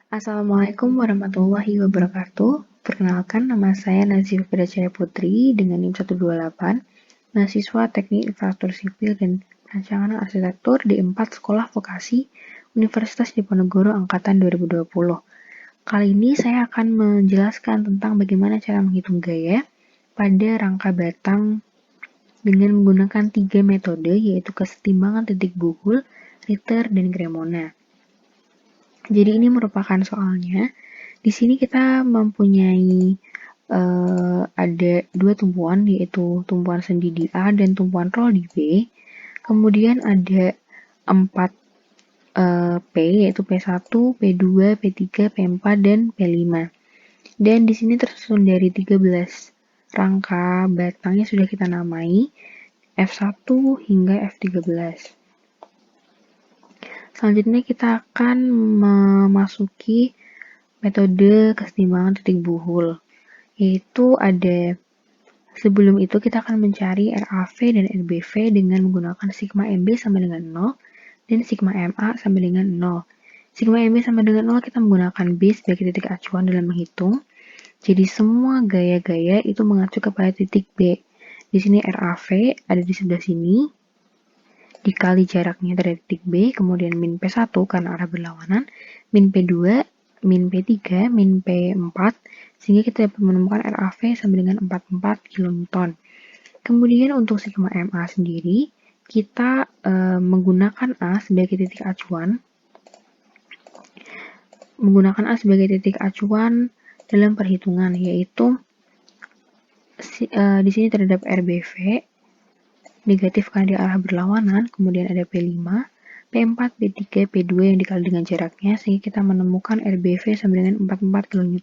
Assalamualaikum warahmatullahi wabarakatuh. Perkenalkan, nama saya Nazif Jaya Putri dengan NIM 128, mahasiswa Teknik Infrastruktur Sipil dan Perancangan Arsitektur di 4 Sekolah Vokasi Universitas Diponegoro Angkatan 2020. Kali ini saya akan menjelaskan tentang bagaimana cara menghitung gaya pada rangka batang dengan menggunakan 3 metode, yaitu kesetimbangan titik buhul, Ritter, dan Cremona. Jadi ini merupakan soalnya. Di sini kita mempunyai ada dua tumpuan, yaitu tumpuan sendi di A dan tumpuan roll di B. Kemudian ada 4 P, yaitu P1, P2, P3, P4, dan P5. Dan di sini tersusun dari 13 rangka batangnya sudah kita namai F1 hingga F13. Selanjutnya kita akan memasuki metode kesetimbangan titik buhul, yaitu ada sebelum itu kita akan mencari RAV dan RBV dengan menggunakan sigma MB sama dengan 0 dan sigma MA sama dengan 0. Sigma MB sama dengan 0 kita menggunakan B sebagai titik acuan dalam menghitung. Jadi semua gaya-gaya itu mengacu kepada titik B. Di sini RAV ada di sebelah sini, dikali jaraknya dari titik B, kemudian min P1 karena arah berlawanan, min P2, min P3, min P4, sehingga kita dapat menemukan RAV sama dengan 44 kN. Kemudian untuk sigma MA sendiri, kita menggunakan A sebagai titik acuan, dalam perhitungan, yaitu di sini terhadap RBV, negatif karena di arah berlawanan, kemudian ada P5, P4, P3, P2 yang dikali dengan jaraknya, sehingga kita menemukan RBV sama dengan 44 kN.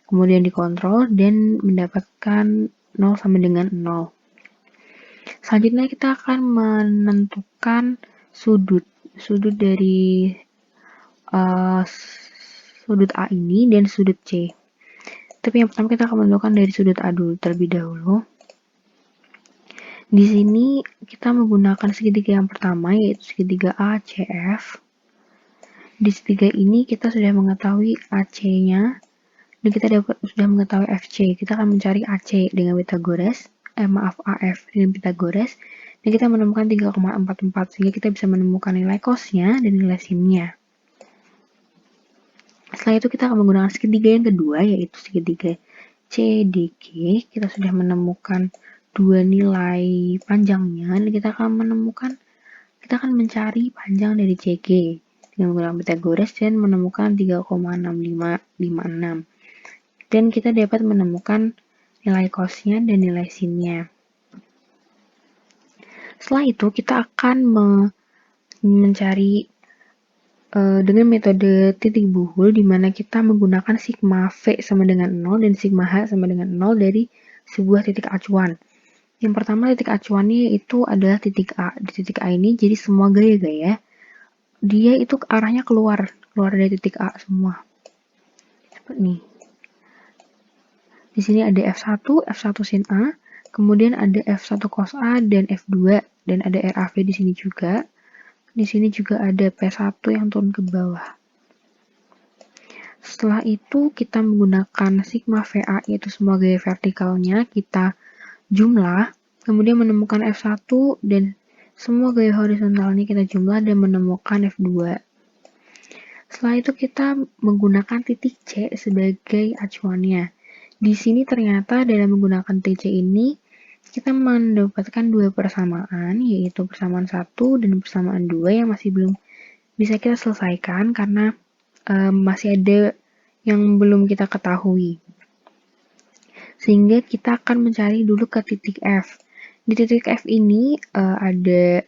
Kemudian dikontrol dan mendapatkan 0 sama dengan 0. Selanjutnya kita akan menentukan sudut dari sudut A ini dan sudut C. Tapi yang pertama kita akan menentukan dari sudut A dulu terlebih dahulu. Di sini kita menggunakan segitiga yang pertama, yaitu segitiga ACF. Di segitiga ini kita sudah mengetahui AC-nya dan kita sudah mengetahui FC. Kita akan mencari AC dengan Pythagoras, AF dengan Pythagoras, dan kita menemukan 3,44 sehingga kita bisa menemukan nilai cosnya dan nilai sinnya. Setelah itu kita akan menggunakan segitiga yang kedua, yaitu segitiga CDG. Kita sudah menemukan dua nilai panjangnya, dan kita akan mencari panjang dari CG dengan menggunakan Pythagoras dan menemukan 3,6556. Dan kita dapat menemukan nilai cosnya dan nilai sinnya. Setelah itu kita akan mencari dengan metode titik buhul, di mana kita menggunakan sigma V sama dengan 0 dan sigma H sama dengan 0 dari sebuah titik acuan. Yang pertama titik acuannya itu adalah titik A. Di titik A ini jadi semua gaya-gaya dia itu arahnya keluar dari titik A semua. Seperti ini. Di sini ada F1 sin A, kemudian ada F1 cos A dan F2 dan ada RAV di sini juga. Di sini juga ada P1 yang turun ke bawah. Setelah itu kita menggunakan sigma VA, yaitu semua gaya vertikalnya kita jumlah, kemudian menemukan F1 dan semua gaya horizontalnya kita jumlah dan menemukan F2. Setelah itu kita menggunakan titik C sebagai acuannya. Di sini ternyata dalam menggunakan titik C ini kita mendapatkan dua persamaan, yaitu persamaan 1 dan persamaan 2 yang masih belum bisa kita selesaikan karena masih ada yang belum kita ketahui. Sehingga kita akan mencari dulu ke titik F. Di titik F ini ada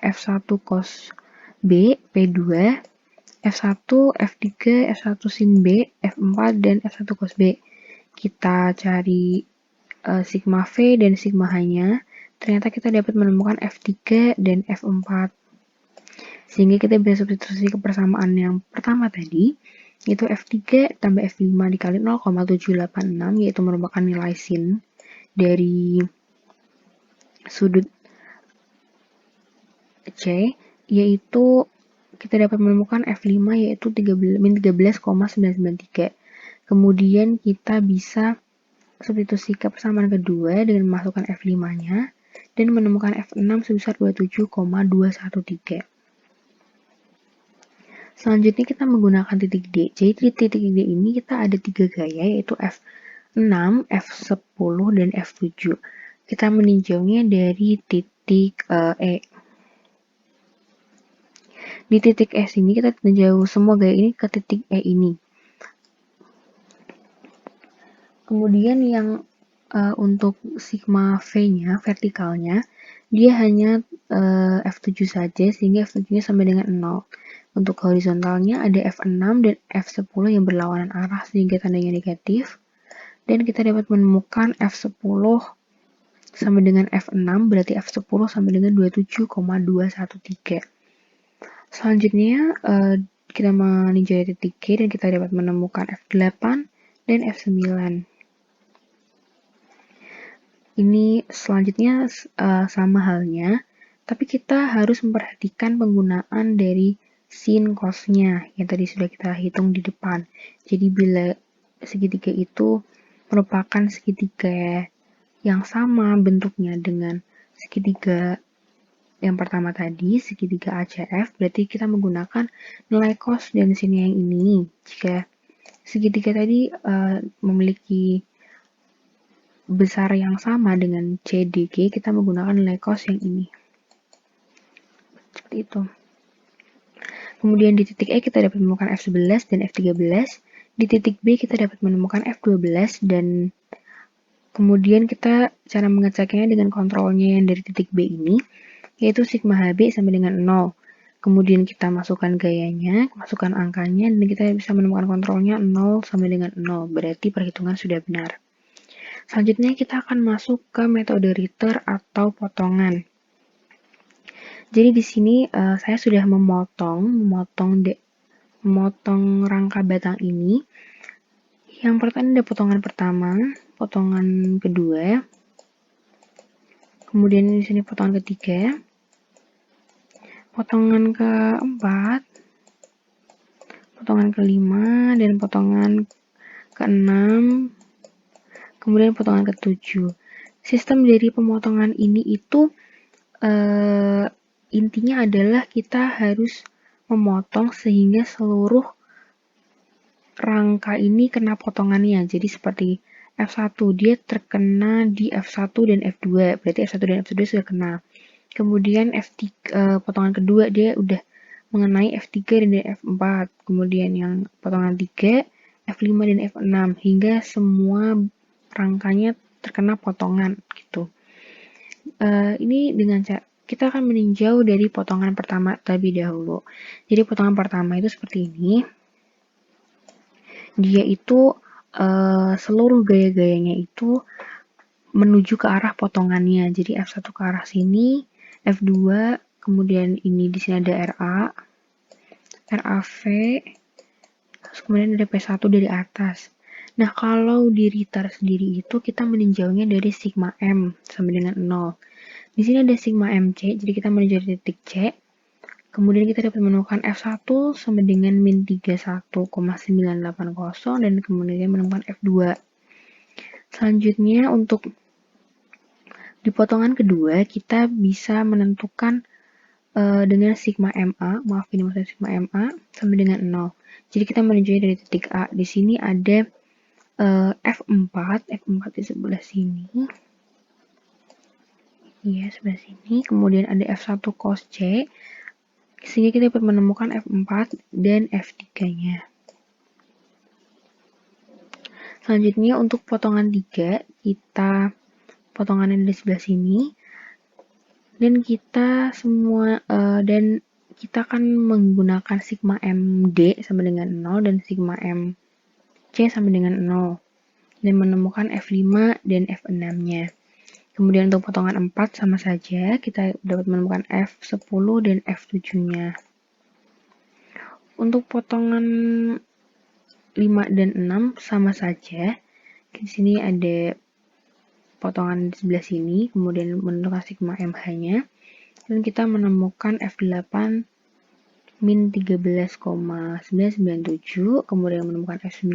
F1 cos B, P2, F1, F3, F1 sin B, F4, dan F1 cos B. Kita cari sigma V dan sigma H-nya. Ternyata kita dapat menemukan F3 dan F4. Sehingga kita bisa substitusi ke persamaan yang pertama tadi, yaitu F3 tambah F5 dikali 0,786, yaitu merupakan nilai sin dari sudut C, yaitu kita dapat menemukan F5 yaitu min 13,993. Kemudian kita bisa substitusi ke persamaan kedua dengan memasukkan F5-nya dan menemukan F6 sebesar 27,213. Selanjutnya kita menggunakan titik D. Jadi di titik D ini kita ada 3 gaya yaitu F6, F10, dan F7. Kita meninjaunya dari titik E. Di titik E sini kita tinjau semua gaya ini ke titik E ini. Kemudian yang untuk sigma V-nya, vertikalnya, dia hanya F7 saja sehingga F7-nya sama dengan 0. Untuk horizontalnya ada F6 dan F10 yang berlawanan arah sehingga tandanya negatif. Dan kita dapat menemukan F10 sama dengan F6, berarti F10 sama dengan 27,213. Selanjutnya kita meninjau titik G dan kita dapat menemukan F8 dan F9. Ini selanjutnya sama halnya, tapi kita harus memperhatikan penggunaan dari sin cos-nya yang tadi sudah kita hitung di depan. Jadi bila segitiga itu merupakan segitiga yang sama bentuknya dengan segitiga yang pertama tadi, segitiga ACF, berarti kita menggunakan nilai cos dan sin yang ini. Jika segitiga tadi memiliki besar yang sama dengan CDG, kita menggunakan nilai cos yang ini. Seperti itu. Kemudian di titik E kita dapat menemukan F11 dan F13. Di titik B kita dapat menemukan F12 dan kemudian kita cara mengeceknya dengan kontrolnya yang dari titik B ini, yaitu sigma HB sama dengan 0. Kemudian kita masukkan gayanya, masukkan angkanya, dan kita bisa menemukan kontrolnya 0 sama dengan 0. Berarti perhitungan sudah benar. Selanjutnya kita akan masuk ke metode Ritter atau potongan. Jadi di sini saya sudah memotong rangka batang ini. Yang pertama ada potongan pertama, potongan kedua, kemudian di sini potongan ketiga, potongan keempat, potongan kelima, dan potongan keenam, kemudian potongan ketujuh. Sistem dari pemotongan ini itu intinya adalah kita harus memotong sehingga seluruh rangka ini kena potongannya. Jadi seperti F1 dia terkena di F1 dan F2, berarti F1 dan F2 sudah kena. Kemudian potongan kedua dia udah mengenai F3 dan F4. Kemudian yang potongan 3, F5 dan F6 hingga semua rangkanya terkena potongan gitu. Ini dengan cara kita akan meninjau dari potongan pertama terlebih dahulu. Jadi potongan pertama itu seperti ini. Dia itu seluruh gaya-gayanya itu menuju ke arah potongannya. Jadi F1 ke arah sini, F2, kemudian ini di sini ada RA, RAV, terus kemudian ada P1 dari atas. Nah, kalau di Ritter sendiri itu kita meninjaunya dari sigma M sama dengan 0. Di sini ada sigma MC, jadi kita meninjau dari titik C. Kemudian kita dapat menemukan F1 sama dengan min 31,980 dan kemudian menemukan F2. Selanjutnya untuk di potongan kedua kita bisa menentukan dengan sigma MA, maaf ini maksudnya sigma MA sama dengan 0. Jadi kita meninjau dari titik A. Di sini ada F4 di sebelah sini. Ya, sebelah sini. Kemudian ada F1 cos C. Sehingga kita dapat menemukan F4 dan F3-nya. Selanjutnya untuk potongan 3, kita potongannya di sebelah sini. Dan kita kita akan menggunakan sigma MD sama dengan 0 dan sigma MC sama dengan 0 dan menemukan F5 dan F6-nya. Kemudian untuk potongan 4 sama saja, kita dapat menemukan F10 dan F7-nya. Untuk potongan 5 dan 6 sama saja. Di sini ada potongan di sebelah sini, kemudian menentukan sigma MH-nya. Dan kita menemukan F8, min 13,997, kemudian menemukan F9,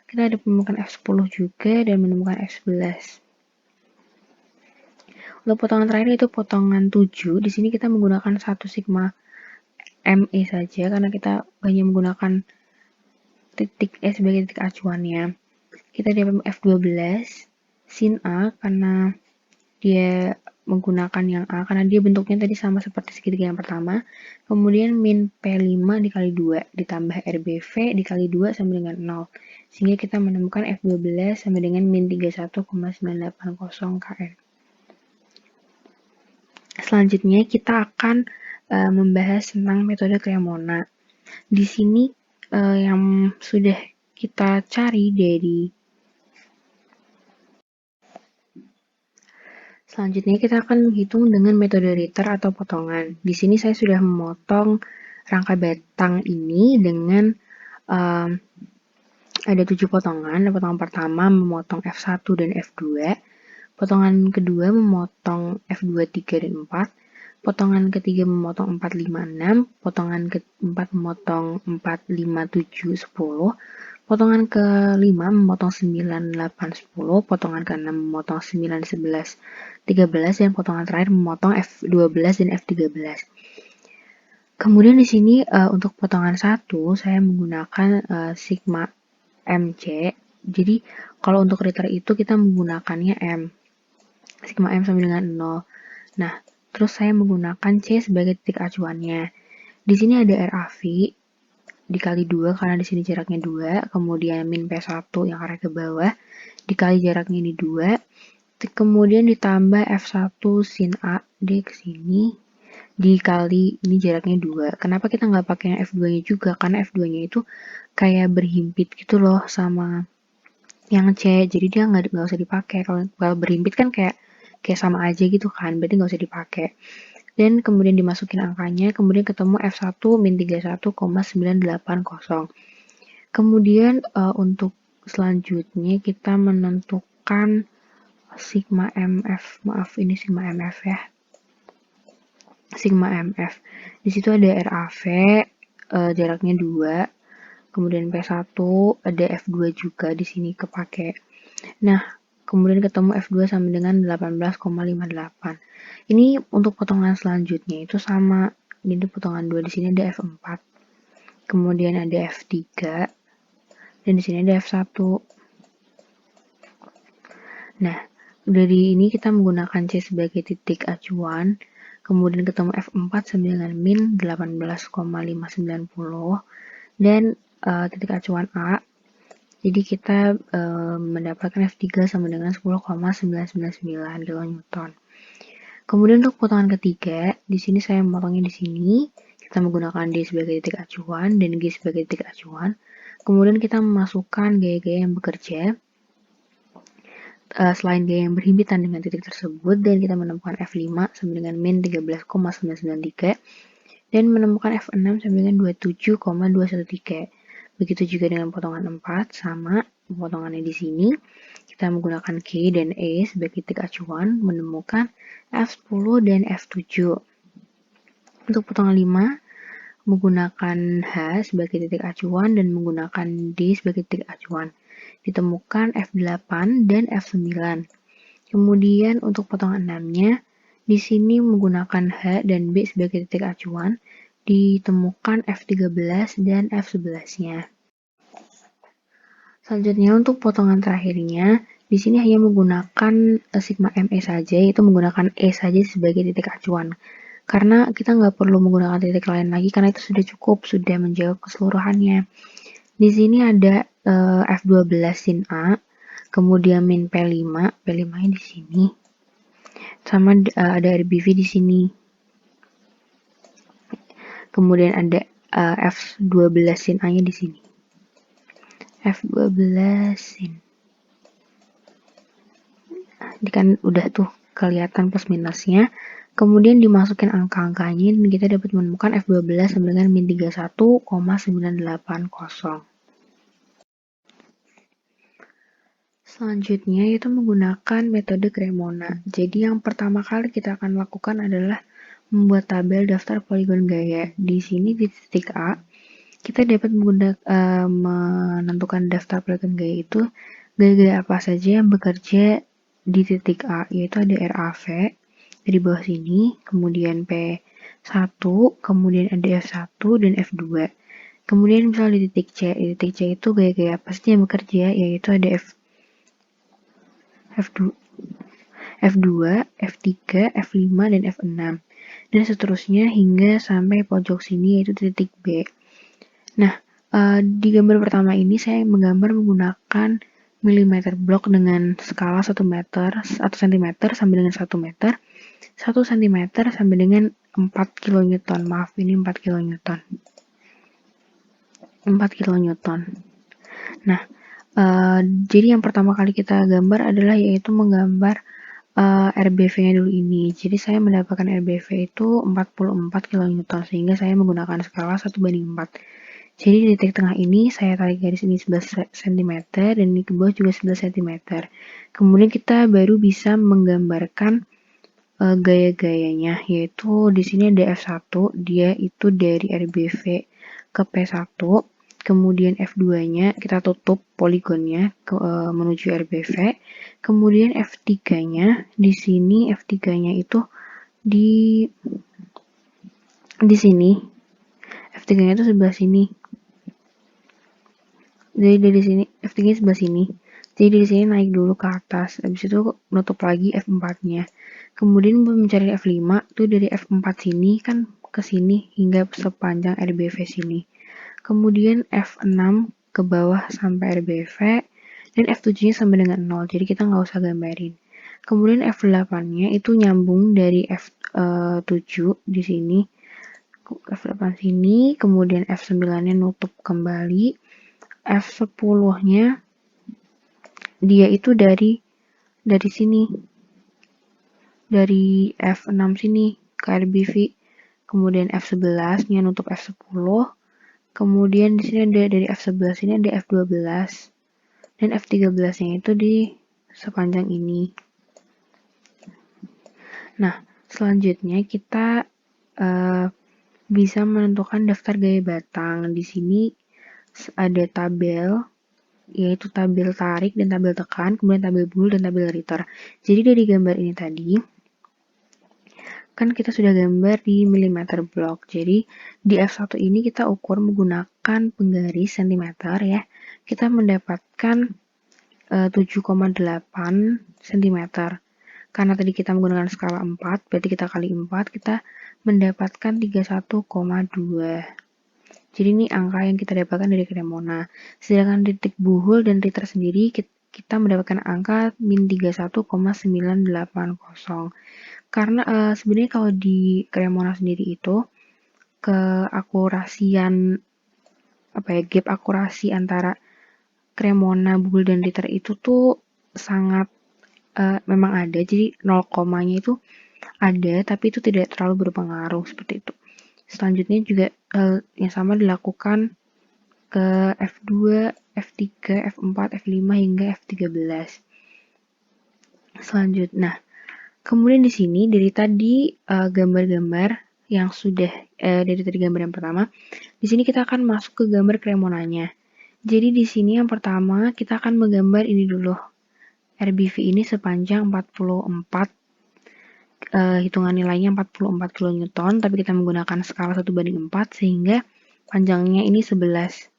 kita ada menemukan F10 juga dan menemukan F11. Untuk potongan terakhir itu potongan 7, di sini kita menggunakan 1 sigma ME saja karena kita hanya menggunakan titik E sebagai titik acuannya. Kita dapat F12 sin A karena dia menggunakan yang A karena dia bentuknya tadi sama seperti segitiga yang pertama. Kemudian min P5 dikali 2 ditambah RBV dikali 2 sama dengan 0. Sehingga kita menemukan F12 sama dengan min 31,980 kN. Selanjutnya kita akan membahas tentang metode Cremona. Di sini yang sudah kita cari dari selanjutnya kita akan menghitung dengan metode Ritter atau potongan. Di sini saya sudah memotong rangka batang ini dengan ada 7 potongan. Potongan pertama memotong F1 dan F2. Potongan kedua memotong F2, 3, dan 4. Potongan ketiga memotong 4, 5, 6. Potongan keempat memotong 4, 5, 7, 10. Potongan kelima memotong 9, 8, 10. Potongan keenam memotong 9, 11, 13. Dan potongan terakhir memotong F12 dan F13. Kemudian di sini untuk potongan 1 saya menggunakan sigma MC. Jadi kalau untuk Ritter itu kita menggunakannya M. Sigma M sama dengan 0. Nah, terus saya menggunakan C sebagai titik acuannya. Di sini ada RAV dikali 2 karena di sini jaraknya 2, kemudian min P1 yang arah ke bawah dikali jaraknya ini 2, kemudian ditambah F1 sin A D ke sini dikali ini jaraknya 2. Kenapa kita nggak pakai yang F2-nya juga? Karena F2-nya itu kayak berhimpit gitu loh sama yang C, jadi dia nggak usah dipakai. Kalau berhimpit kan kayak sama aja gitu kan, berarti nggak usah dipakai. Dan kemudian dimasukin angkanya, kemudian ketemu F1 min 31,980. Kemudian untuk selanjutnya kita menentukan sigma MF, maaf ini sigma MF ya. Sigma MF. Di situ ada RAV, jaraknya 2, kemudian P1, ada F2 juga di sini kepake. Nah, kemudian ketemu F2 sama dengan 18,58. Ini untuk potongan selanjutnya itu sama. Ini potongan 2 di sini ada F4. Kemudian ada F3 dan di sini ada F1. Nah, dari ini kita menggunakan C sebagai titik acuan. Kemudian ketemu F4 sama dengan min 18,590 dan titik acuan A. Jadi kita mendapatkan F3 sama dengan 10,999 kN. Kemudian untuk potongan ketiga, di sini saya memotongnya di sini. Kita menggunakan D sebagai titik acuan dan G sebagai titik acuan. Kemudian kita memasukkan gaya-gaya yang bekerja selain gaya yang berhimpitan dengan titik tersebut, dan kita menemukan F5 sama dengan min 13,993 dan menemukan F6 sama dengan 27,213. Begitu juga dengan potongan 4, sama potongannya di sini. Kita menggunakan K dan E sebagai titik acuan, menemukan F10 dan F7. Untuk potongan 5, menggunakan H sebagai titik acuan dan menggunakan D sebagai titik acuan. Ditemukan F8 dan F9. Kemudian untuk potongan 6-nya, di sini menggunakan H dan B sebagai titik acuan, ditemukan F13 dan F11-nya. Selanjutnya untuk potongan terakhirnya, di sini hanya menggunakan sigma ME saja, yaitu menggunakan E saja sebagai titik acuan. Karena kita nggak perlu menggunakan titik lain lagi, karena itu sudah cukup, sudah menjawab keseluruhannya. Di sini ada F12 sin A, kemudian min P5, P5-nya di sini, sama ada RBV di sini. Kemudian ada F12 sin A-nya di sini. F12 sin. Ini kan udah tuh kelihatan plus minusnya. Kemudian dimasukin angka-angkanya dan kita dapat menemukan F12 sama dengan min 31,980. Selanjutnya yaitu menggunakan metode Cremona. Jadi yang pertama kali kita akan lakukan adalah membuat tabel daftar poligon gaya. Di sini di titik A, kita dapat menentukan daftar poligon gaya itu gaya-gaya apa saja yang bekerja di titik A, yaitu ada RAV dari bawah sini, kemudian P1, kemudian ada F1 dan F2. Kemudian misalnya di titik C itu gaya-gaya apa saja yang bekerja, yaitu ada F2, F3, F5, dan F6. Dan seterusnya hingga sampai pojok sini yaitu titik B. Nah, di gambar pertama ini saya menggambar menggunakan milimeter blok dengan skala 1 meter, 1 cm sampai dengan 1 meter, 1 cm sampai dengan 4 kN. Maaf, ini 4 kN. 4 kN. Nah, jadi yang pertama kali kita gambar adalah yaitu menggambar RBV-nya dulu ini. Jadi saya mendapatkan RBV itu 44 kN, sehingga saya menggunakan skala 1:4. Jadi di titik tengah ini saya tarik garis ini 11 cm dan di bawah juga 11 cm. Kemudian kita baru bisa menggambarkan gaya-gayanya, yaitu di sini ada F1, dia itu dari RBV ke P1. Kemudian F2-nya kita tutup poligonnya menuju RBV. Kemudian F3-nya di sini, F3-nya itu di sini. F3-nya itu sebelah sini. Jadi dari sini F3-nya sebelah sini. Jadi dari sini naik dulu ke atas. Habis itu nutup lagi F4-nya. Kemudian mencari F5 itu dari F4 sini kan ke sini hingga sepanjang RBV sini. Kemudian F6 ke bawah sampai RBV, dan F7-nya sama dengan 0, jadi kita nggak usah gambarin. Kemudian F8-nya itu nyambung dari F7 di sini, F8 sini, kemudian F9-nya nutup kembali, F10-nya dia itu dari sini, dari F6 sini ke RBV, kemudian F11-nya nutup F10, kemudian di sini ada dari F11 ini ada F12 dan F13-nya itu di sepanjang ini. Nah, selanjutnya kita bisa menentukan daftar gaya batang. Di sini ada tabel, yaitu tabel tarik dan tabel tekan, kemudian tabel bul dan tabel riter. Jadi dari gambar ini tadi, kan kita sudah gambar di milimeter blok. Jadi di F1 ini kita ukur menggunakan penggaris cm ya. Kita mendapatkan 7,8 cm. Karena tadi kita menggunakan skala 4, berarti kita kali 4, kita mendapatkan 31,2. Jadi ini angka yang kita dapatkan dari Cremona. Sedangkan di titik buhul dan riter sendiri, kita mendapatkan angka min 31,980. Karena sebenarnya kalau di Cremona sendiri itu keakurasian gap akurasi antara Cremona, buhul dan riter itu tuh sangat memang ada. Jadi 0 komanya itu ada, tapi itu tidak terlalu berpengaruh seperti itu. Selanjutnya juga yang sama dilakukan ke F2, F3, F4, F5 hingga F13. Selanjutnya, kemudian di sini dari tadi gambar-gambar yang sudah dari tadi gambar yang pertama, di sini kita akan masuk ke gambar Cremonanya. Jadi di sini yang pertama kita akan menggambar ini dulu. RBV ini sepanjang 44, hitungan nilainya 44 kN, tapi kita menggunakan skala 1:4 sehingga panjangnya ini 11.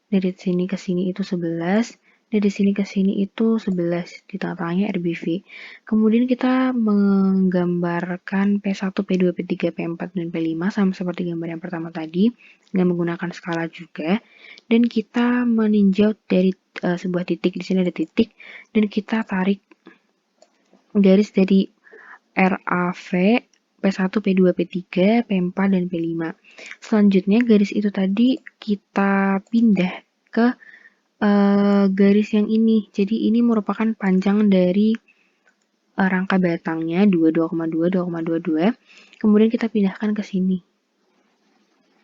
Dari sini ke sini itu 11. Dari sini ke sini itu 11, di tengah-tengahnya RBV. Kemudian kita menggambarkan P1, P2, P3, P4, dan P5 sama seperti gambar yang pertama tadi dengan menggunakan skala juga. Dan kita meninjau dari sebuah titik, di sini ada titik, dan kita tarik garis dari RAV, P1, P2, P3, P4, dan P5. Selanjutnya garis itu tadi kita pindah ke garis yang ini. Jadi ini merupakan panjang dari rangka batangnya 22,2, 2,22. Kemudian kita pindahkan ke sini.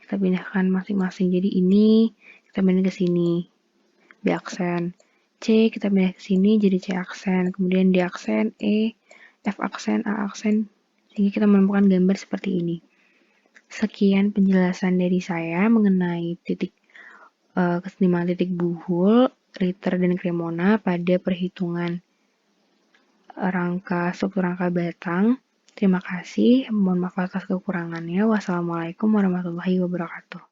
Kita pindahkan masing-masing. Jadi ini kita pindah ke sini. B aksen. C kita pindah ke sini jadi C aksen. Kemudian D aksen, E, F aksen, A aksen, sehingga kita menemukan gambar seperti ini. Sekian penjelasan dari saya mengenai keseimbangan titik buhul, Ritter, dan Cremona pada perhitungan struktur rangka batang. Terima kasih, mohon maaf atas kekurangannya. Wassalamualaikum warahmatullahi wabarakatuh.